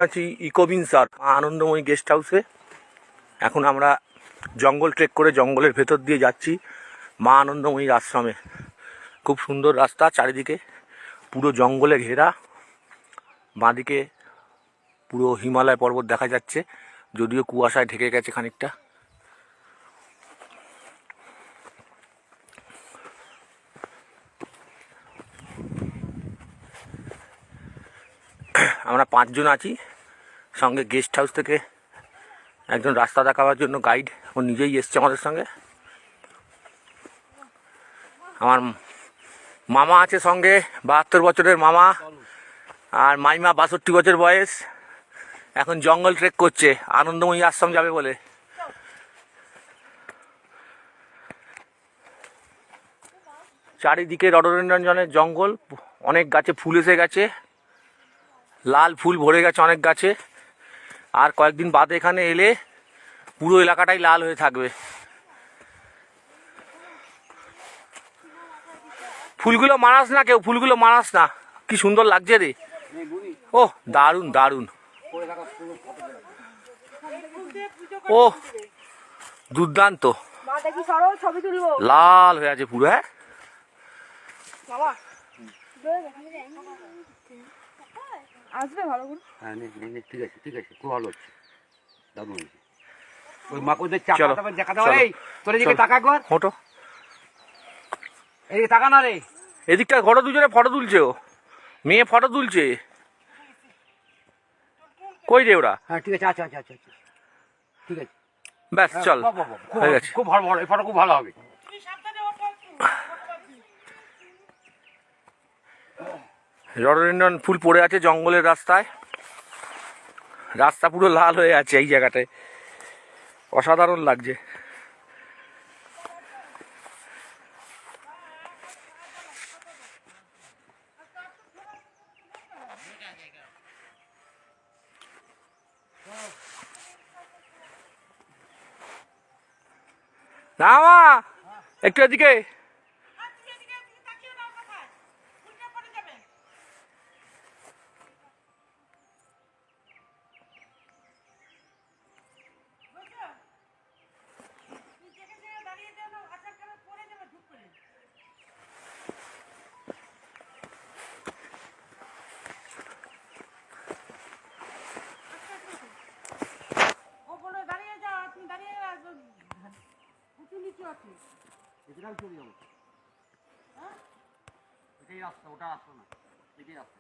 আছি ইকোবিন্স আর আনন্দময়ী গেস্ট হাউসে। এখন আমরা জঙ্গল ট্রেক করে জঙ্গলের ভেতর দিয়ে যাচ্ছি মা আনন্দময়ীর আশ্রমে। খুব সুন্দর রাস্তা, চারিদিকে পুরো জঙ্গলে ঘেরা। বাঁদিকে পুরো হিমালয় পর্বত দেখা যাচ্ছে, যদিও কুয়াশায় ঢেকে গেছে খানিকটা। আমরা 5 জন আছি, সঙ্গে গেস্ট হাউস থেকে একজন রাস্তা দেখাবার জন্য গাইড, ও নিজেই এসছে আমাদের সঙ্গে। আমার মামা আছে সঙ্গে, 72 বছরের মামা, আর মাইমা 62 বছর বয়স। এখন জঙ্গল ট্রেক করছে, আনন্দময়ী আশ্রম যাবে বলে। চারিদিকে রডোডেনড্রনের জঙ্গল, অনেক গাছে ফুল এসে গেছে, লাল ফুল ভরে গেছে অনেক গাছে। আর কয়েকদিন বাদে এখানে এলে পুরো এলাকাটাই লাল হয়ে থাকবে। ফুলগুলো মারাস না কেউ, ফুলগুলো মারাস না, কি সুন্দর লাগছে রে। ও দারুণ দারুণ, ও দুর্দান্ত, লাল হয়ে আছে পুরো। হ্যাঁ আসবে ভালো করে। হ্যাঁ ঠিক আছে ঠিক আছে, খুব ভালো হচ্ছে, দারুণ হয়েছে। ওই মাকুদের চাপা দেখা দাও। এই তোর এদিকে তাকা একবার, ফটো এদিকে তাকা না রে। এদিকটা ঘরে দুজনে ফটো তুলছে, ও মেয়ে ফটো তুলছে। কই রে ওরা? হ্যাঁ ঠিক আছে, আচ্ছা আচ্ছা আচ্ছা আচ্ছা ঠিক আছে, ব্যাস চল, হয়ে গেছে। খুব ভালো ভালো, এই ফটো খুব ভালো হবে। রডোডেনড্রন ফুল পড়ে আছে জঙ্গলের রাস্তায়, রাস্তা পুরো লাল হয়ে আছে এই জায়গাটায়, অসাধারণ লাগছে। না মা, একটু এদিকে। এটাই রাস্তা, ওটা রাস্তা না, এটাই রাস্তা।